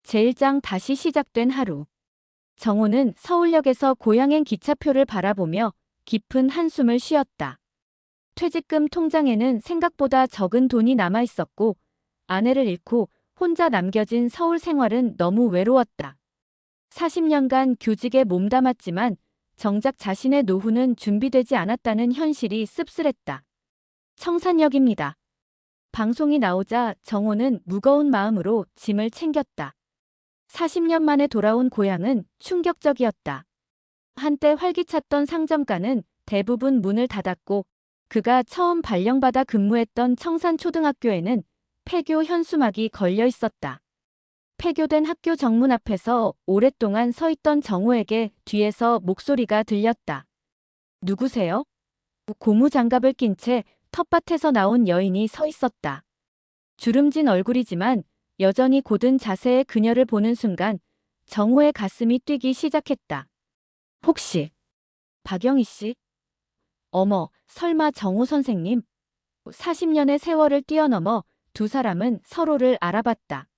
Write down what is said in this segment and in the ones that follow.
제1장 다시 시작된 하루. 정호는 서울역에서 고향행 기차표를 바라보며 깊은 한숨을 쉬었다. 퇴직금 통장에는 생각보다 적은 돈이 남아 있었고 아내를 잃고 혼자 남겨진 서울 생활은 너무 외로웠다. 40년간 교직에 몸담았지만 정작 자신의 노후는 준비되지 않았다는 현실이 씁쓸했다. 청산역입니다. 방송이 나오자 정호는 무거운 마음으로 짐을 챙겼다. 40년 만에 돌아온 고향은 충격적이었다. 한때 활기찼던 상점가는 대부분 문을 닫았고 그가 처음 발령받아 근무했던 청산초등학교에는 폐교 현수막이 걸려 있었다. 폐교된 학교 정문 앞에서 오랫동안 서 있던 정호에게 뒤에서 목소리가 들렸다. 누구세요? 고무장갑을 낀 채 텃밭에서 나온 여인이 서 있었다. 주름진 얼굴이지만 여전히 고든 자세의 그녀를 보는 순간 정호의 가슴이 뛰기 시작했다. 혹시 박영희 씨? 어머, 설마 정호 선생님? 40년의 세월을 뛰어넘어 두 사람은 서로를 알아봤다.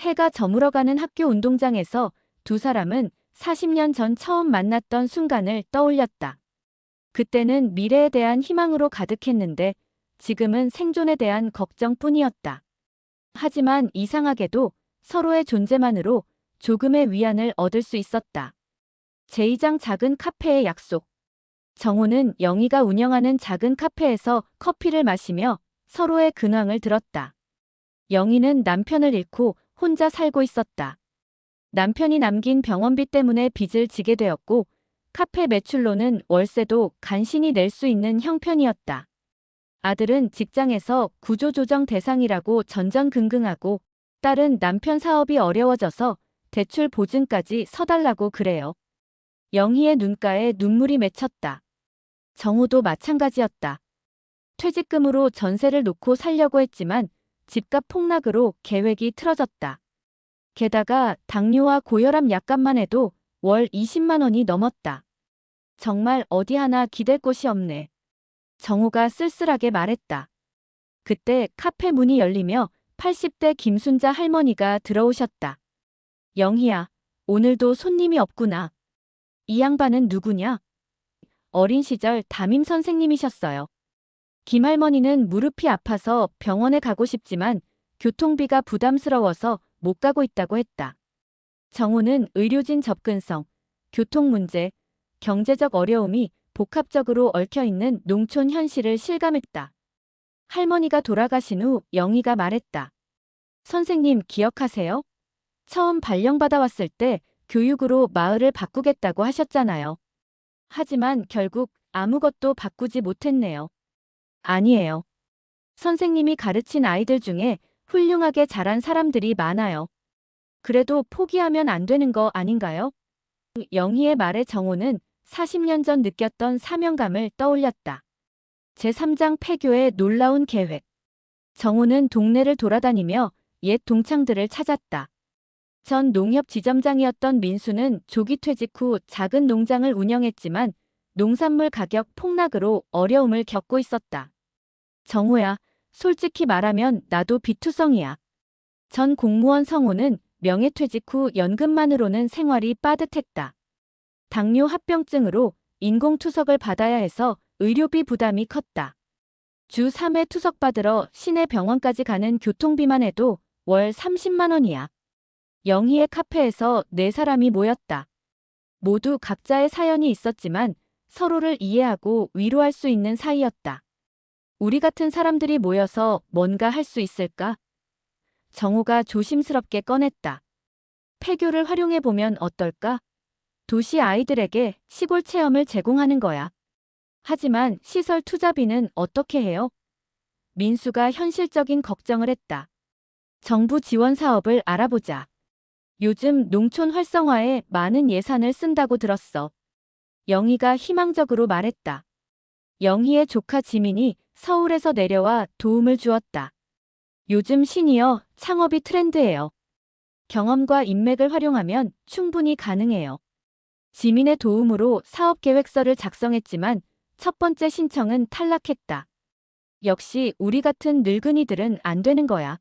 해가 저물어가는 학교 운동장에서 두 사람은 40년 전 처음 만났던 순간을 떠올렸다. 그때는 미래에 대한 희망으로 가득했는데 지금은 생존에 대한 걱정뿐이었다. 하지만 이상하게도 서로의 존재만으로 조금의 위안을 얻을 수 있었다. 제2장 작은 카페의 약속. 정호는 영희가 운영하는 작은 카페에서 커피를 마시며 서로의 근황을 들었다. 영희는 남편을 잃고 혼자 살고 있었다. 남편이 남긴 병원비 때문에 빚을 지게 되었고 카페 매출로는 월세도 간신히 낼 수 있는 형편이었다. 아들은 직장에서 구조조정 대상이라고 전전긍긍하고 딸은 남편 사업이 어려워져서 대출 보증까지 서달라고 그래요. 영희의 눈가에 눈물이 맺혔다. 정호도 마찬가지였다. 퇴직금으로 전세를 놓고 살려고 했지만 집값 폭락으로 계획이 틀어졌다. 게다가 당뇨와 고혈압 약값만 해도 월 20만 원이 넘었다. 정말 어디 하나 기댈 곳이 없네. 정호가 쓸쓸하게 말했다. 그때 카페 문이 열리며 80대 김순자 할머니가 들어오셨다. 영희야, 오늘도 손님이 없구나. 이 양반은 누구냐? 어린 시절 담임 선생님이셨어요. 김할머니는 무릎이 아파서 병원에 가고 싶지만 교통비가 부담스러워서 못 가고 있다고 했다. 정호는 의료진 접근성, 교통 문제, 경제적 어려움이 복합적으로 얽혀있는 농촌 현실을 실감했다. 할머니가 돌아가신 후 영희가 말했다. 선생님 기억하세요? 처음 발령받아 왔을 때 교육으로 마을을 바꾸겠다고 하셨잖아요. 하지만 결국 아무것도 바꾸지 못했네요. 아니에요. 선생님이 가르친 아이들 중에 훌륭하게 자란 사람들이 많아요. 그래도 포기하면 안 되는 거 아닌가요? 영희의 말에 정호는 40년 전 느꼈던 사명감을 떠올렸다. 제3장 폐교의 놀라운 계획. 정호는 동네를 돌아다니며 옛 동창들을 찾았다. 전 농협 지점장이었던 민수는 조기 퇴직 후 작은 농장을 운영했지만 농산물 가격 폭락으로 어려움을 겪고 있었다. 정호야, 솔직히 말하면 나도 비투성이야. 전 공무원 성호는 명예퇴직 후 연금만으로는 생활이 빠듯했다. 당뇨 합병증으로 인공투석을 받아야 해서 의료비 부담이 컸다. 주 3회 투석 받으러 시내 병원까지 가는 교통비만 해도 월 30만 원이야. 영희의 카페에서 네 사람이 모였다. 모두 각자의 사연이 있었지만 서로를 이해하고 위로할 수 있는 사이였다. 우리 같은 사람들이 모여서 뭔가 할 수 있을까? 정호가 조심스럽게 꺼냈다. 폐교를 활용해보면 어떨까? 도시 아이들에게 시골 체험을 제공하는 거야. 하지만 시설 투자비는 어떻게 해요? 민수가 현실적인 걱정을 했다. 정부 지원 사업을 알아보자. 요즘 농촌 활성화에 많은 예산을 쓴다고 들었어. 영희가 희망적으로 말했다. 영희의 조카 지민이 서울에서 내려와 도움을 주었다. 요즘 시니어 창업이 트렌드예요. 경험과 인맥을 활용하면 충분히 가능해요. 지민의 도움으로 사업계획서를 작성했지만 첫 번째 신청은 탈락했다. 역시 우리 같은 늙은이들은 안 되는 거야.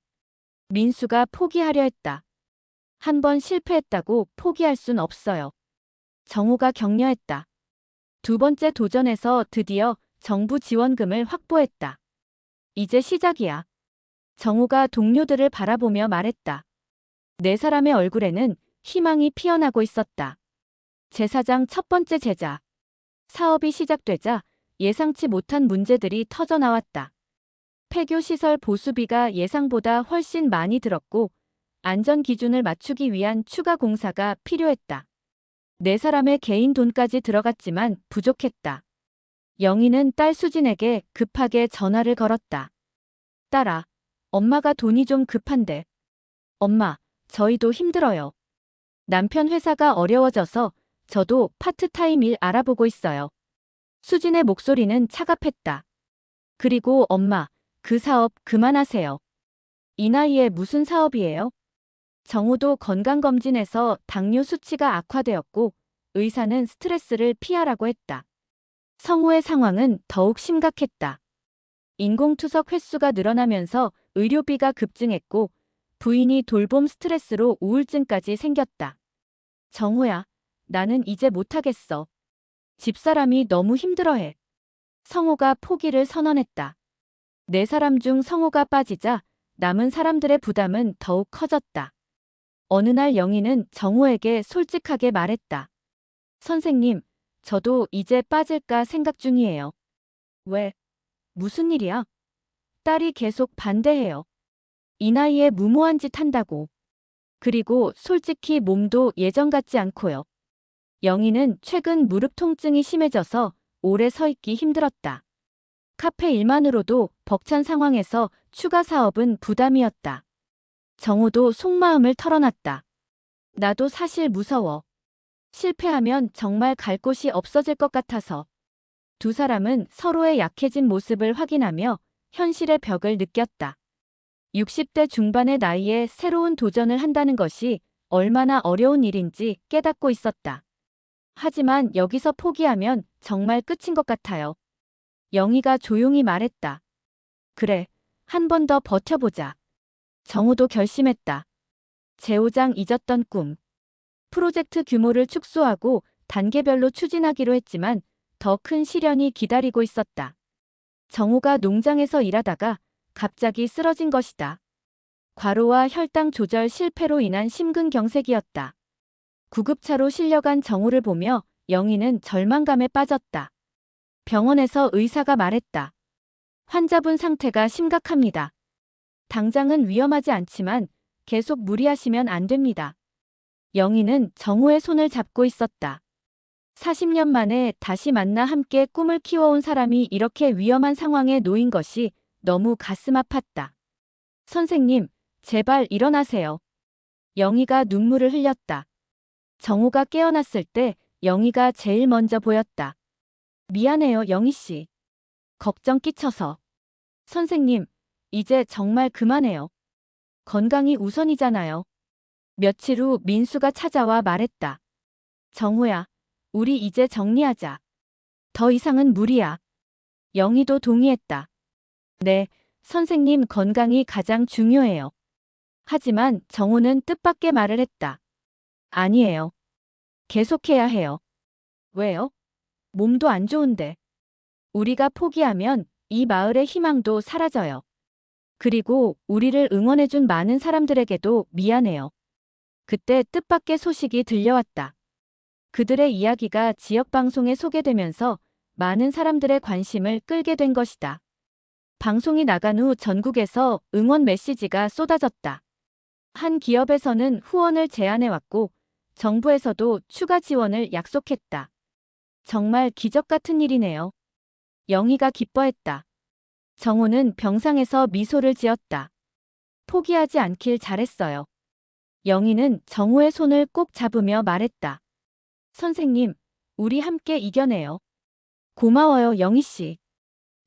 민수가 포기하려 했다. 한 번 실패했다고 포기할 순 없어요. 정호가 격려했다. 두 번째 도전에서 드디어 정부 지원금을 확보했다. 이제 시작이야. 정호가 동료들을 바라보며 말했다. 네 사람의 얼굴에는 희망이 피어나고 있었다. 제사장 첫 번째 제자. 사업이 시작되자 예상치 못한 문제들이 터져 나왔다. 폐교시설 보수비가 예상보다 훨씬 많이 들었고 안전 기준을 맞추기 위한 추가 공사가 필요했다. 네 사람의 개인 돈까지 들어갔지만 부족했다. 영희는 딸 수진에게 급하게 전화를 걸었다. 딸아, 엄마가 돈이 좀 급한데. 엄마, 저희도 힘들어요. 남편 회사가 어려워져서 저도 파트타임 일 알아보고 있어요. 수진의 목소리는 차갑했다. 그리고 엄마, 그 사업 그만하세요. 이 나이에 무슨 사업이에요? 정우도 건강검진에서 당뇨 수치가 악화되었고 의사는 스트레스를 피하라고 했다. 성우의 상황은 더욱 심각했다. 인공투석 횟수가 늘어나면서 의료비가 급증했고 부인이 돌봄 스트레스로 우울증까지 생겼다. 정우야, 나는 이제 못하겠어. 집사람이 너무 힘들어해. 성우가 포기를 선언했다. 네 사람 중 성우가 빠지자 남은 사람들의 부담은 더욱 커졌다. 어느 날 영희는 정우에게 솔직하게 말했다. 선생님, 저도 이제 빠질까 생각 중이에요. 왜? 무슨 일이야? 딸이 계속 반대해요. 이 나이에 무모한 짓 한다고. 그리고 솔직히 몸도 예전 같지 않고요. 영희는 최근 무릎 통증이 심해져서 오래 서 있기 힘들었다. 카페 일만으로도 벅찬 상황에서 추가 사업은 부담이었다. 정우도 속마음을 털어놨다. 나도 사실 무서워. 실패하면 정말 갈 곳이 없어질 것 같아서. 두 사람은 서로의 약해진 모습을 확인하며 현실의 벽을 느꼈다. 60대 중반의 나이에 새로운 도전을 한다는 것이 얼마나 어려운 일인지 깨닫고 있었다. 하지만 여기서 포기하면 정말 끝인 것 같아요. 영희가 조용히 말했다. 그래, 한 번 더 버텨보자. 정우도 결심했다. 제5장 잊었던 꿈. 프로젝트 규모를 축소하고 단계별로 추진하기로 했지만 더 큰 시련이 기다리고 있었다. 정우가 농장에서 일하다가 갑자기 쓰러진 것이다. 과로와 혈당 조절 실패로 인한 심근경색이었다. 구급차로 실려간 정우를 보며 영희는 절망감에 빠졌다. 병원에서 의사가 말했다. 환자분 상태가 심각합니다. 당장은 위험하지 않지만 계속 무리하시면 안 됩니다. 영희는 정우의 손을 잡고 있었다. 40년 만에 다시 만나 함께 꿈을 키워온 사람이 이렇게 위험한 상황에 놓인 것이 너무 가슴 아팠다. 선생님, 제발 일어나세요. 영희가 눈물을 흘렸다. 정우가 깨어났을 때 영희가 제일 먼저 보였다. 미안해요, 영희 씨. 걱정 끼쳐서. 선생님, 이제 정말 그만해요. 건강이 우선이잖아요. 며칠 후 민수가 찾아와 말했다. 정우야, 우리 이제 정리하자. 더 이상은 무리야. 영희도 동의했다. 네, 선생님 건강이 가장 중요해요. 하지만 정우는 뜻밖의 말을 했다. 아니에요. 계속해야 해요. 왜요? 몸도 안 좋은데. 우리가 포기하면 이 마을의 희망도 사라져요. 그리고 우리를 응원해준 많은 사람들에게도 미안해요. 그때 뜻밖의 소식이 들려왔다. 그들의 이야기가 지역방송에 소개되면서 많은 사람들의 관심을 끌게 된 것이다. 방송이 나간 후 전국에서 응원 메시지가 쏟아졌다. 한 기업에서는 후원을 제안해왔고 정부에서도 추가 지원을 약속했다. 정말 기적 같은 일이네요. 영희가 기뻐했다. 정우는 병상에서 미소를 지었다. 포기하지 않길 잘했어요. 영희는 정우의 손을 꼭 잡으며 말했다. 선생님, 우리 함께 이겨내요. 고마워요, 영희 씨.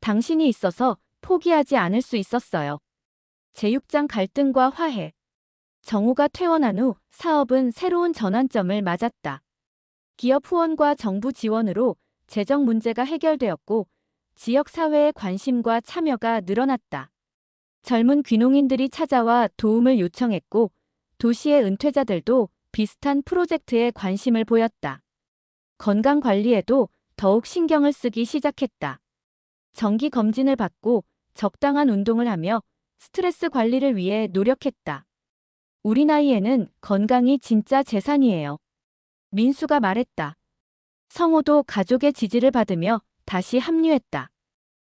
당신이 있어서 포기하지 않을 수 있었어요. 제6장 갈등과 화해. 정우가 퇴원한 후 사업은 새로운 전환점을 맞았다. 기업 후원과 정부 지원으로 재정 문제가 해결되었고 지역 사회의 관심과 참여가 늘어났다. 젊은 귀농인들이 찾아와 도움을 요청했고 도시의 은퇴자들도 비슷한 프로젝트에 관심을 보였다. 건강 관리에도 더욱 신경을 쓰기 시작했다. 정기 검진을 받고 적당한 운동을 하며 스트레스 관리를 위해 노력했다. 우리 나이에는 건강이 진짜 재산이에요. 민수가 말했다. 성호도 가족의 지지를 받으며 다시 합류했다.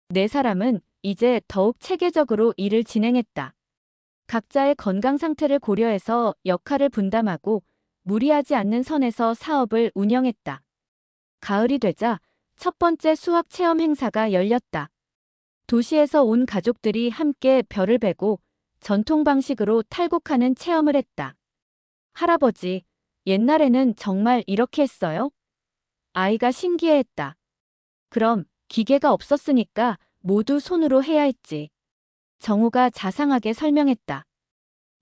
네 사람은 이제 더욱 체계적으로 일을 진행했다. 각자의 건강 상태를 고려해서 역할을 분담하고 무리하지 않는 선에서 사업을 운영했다. 가을이 되자 첫 번째 수학 체험 행사가 열렸다. 도시에서 온 가족들이 함께 별을 베고 전통 방식으로 탈곡하는 체험을 했다. 할아버지, 옛날에는 정말 이렇게 했어요? 아이가 신기해했다. 그럼 기계가 없었으니까 모두 손으로 해야 했지. 정우가 자상하게 설명했다.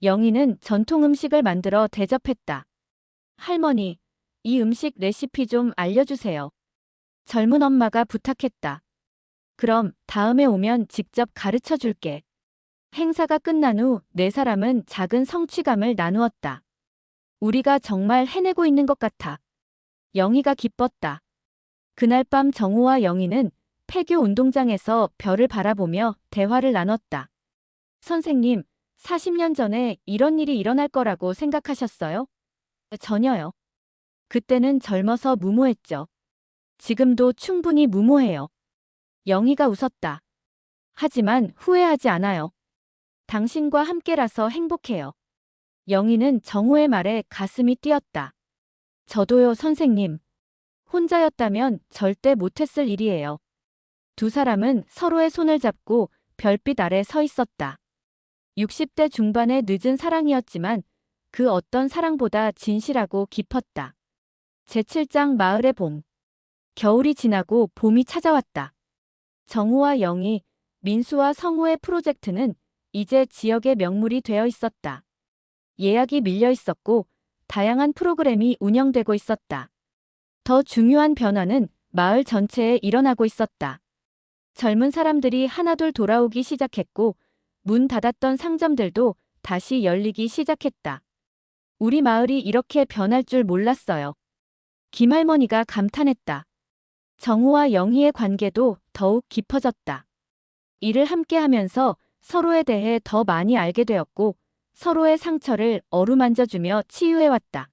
영희는 전통 음식을 만들어 대접했다. 할머니, 이 음식 레시피 좀 알려주세요. 젊은 엄마가 부탁했다. 그럼 다음에 오면 직접 가르쳐 줄게. 행사가 끝난 후 네 사람은 작은 성취감을 나누었다. 우리가 정말 해내고 있는 것 같아. 영희가 기뻤다. 그날 밤 정우와 영희는 폐교 운동장에서 별을 바라보며 대화를 나눴다. 선생님, 40년 전에 이런 일이 일어날 거라고 생각하셨어요? 전혀요. 그때는 젊어서 무모했죠. 지금도 충분히 무모해요. 영희가 웃었다. 하지만 후회하지 않아요. 당신과 함께라서 행복해요. 영희는 정우의 말에 가슴이 뛰었다. 저도요, 선생님. 혼자였다면 절대 못했을 일이에요. 두 사람은 서로의 손을 잡고 별빛 아래 서 있었다. 60대 중반의 늦은 사랑이었지만 그 어떤 사랑보다 진실하고 깊었다. 제7장 마을의 봄. 겨울이 지나고 봄이 찾아왔다. 정우와 영희, 민수와 성우의 프로젝트는 이제 지역의 명물이 되어 있었다. 예약이 밀려 있었고 다양한 프로그램이 운영되고 있었다. 더 중요한 변화는 마을 전체에 일어나고 있었다. 젊은 사람들이 하나둘 돌아오기 시작했고 문 닫았던 상점들도 다시 열리기 시작했다. 우리 마을이 이렇게 변할 줄 몰랐어요. 김할머니가 감탄했다. 정우와 영희의 관계도 더욱 깊어졌다. 일을 함께 하면서 서로에 대해 더 많이 알게 되었고 서로의 상처를 어루만져주며 치유해왔다.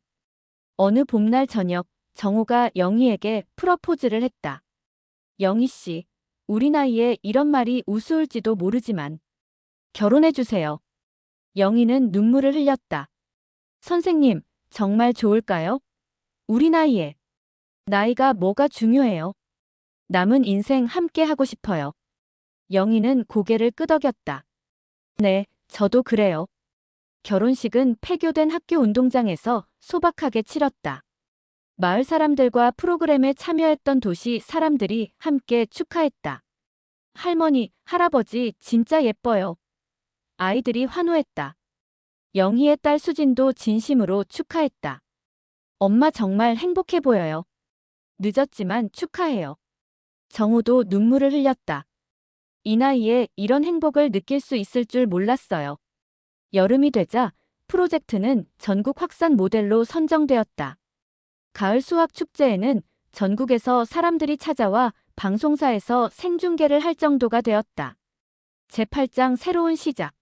어느 봄날 저녁 정우가 영희에게 프러포즈를 했다. 영희 씨, 우리 나이에 이런 말이 우스울지도 모르지만 결혼해주세요. 영희는 눈물을 흘렸다. 선생님, 정말 좋을까요? 우리 나이에. 나이가 뭐가 중요해요? 남은 인생 함께 하고 싶어요. 영희는 고개를 끄덕였다. 네, 저도 그래요. 결혼식은 폐교된 학교 운동장에서 소박하게 치렀다. 마을 사람들과 프로그램에 참여했던 도시 사람들이 함께 축하했다. 할머니, 할아버지 진짜 예뻐요. 아이들이 환호했다. 영희의 딸 수진도 진심으로 축하했다. 엄마 정말 행복해 보여요. 늦었지만 축하해요. 정우도 눈물을 흘렸다. 이 나이에 이런 행복을 느낄 수 있을 줄 몰랐어요. 여름이 되자 프로젝트는 전국 확산 모델로 선정되었다. 가을 수학 축제에는 전국에서 사람들이 찾아와 방송사에서 생중계를 할 정도가 되었다. 제8장 새로운 시작.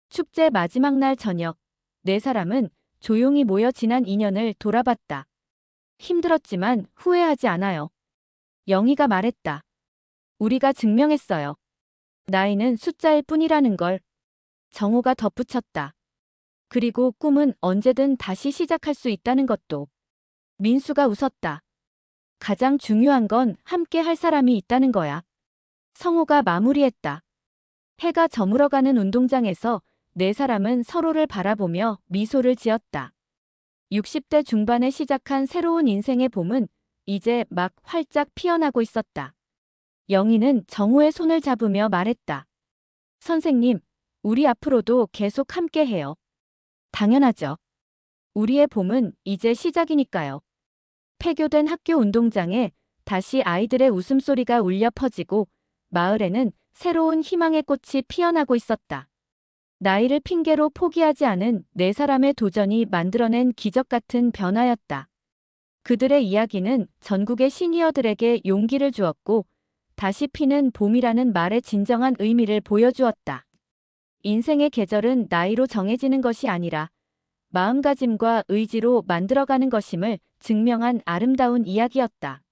축제 마지막 날 저녁, 네 사람은 조용히 모여 지난 인연을 돌아봤다. 힘들었지만 후회하지 않아요. 영희가 말했다. 우리가 증명했어요. 나이는 숫자일 뿐이라는 걸. 정우가 덧붙였다. 그리고 꿈은 언제든 다시 시작할 수 있다는 것도. 민수가 웃었다. 가장 중요한 건 함께 할 사람이 있다는 거야. 성우가 마무리했다. 해가 저물어가는 운동장에서 네 사람은 서로를 바라보며 미소를 지었다. 60대 중반에 시작한 새로운 인생의 봄은 이제 막 활짝 피어나고 있었다. 영희는 정우의 손을 잡으며 말했다. 선생님, 우리 앞으로도 계속 함께 해요. 당연하죠. 우리의 봄은 이제 시작이니까요. 폐교된 학교 운동장에 다시 아이들의 웃음소리가 울려 퍼지고 마을에는 새로운 희망의 꽃이 피어나고 있었다. 나이를 핑계로 포기하지 않은 네 사람의 도전이 만들어낸 기적 같은 변화였다. 그들의 이야기는 전국의 시니어들에게 용기를 주었고, 다시 피는 봄이라는 말의 진정한 의미를 보여주었다. 인생의 계절은 나이로 정해지는 것이 아니라 마음가짐과 의지로 만들어가는 것임을 증명한 아름다운 이야기였다.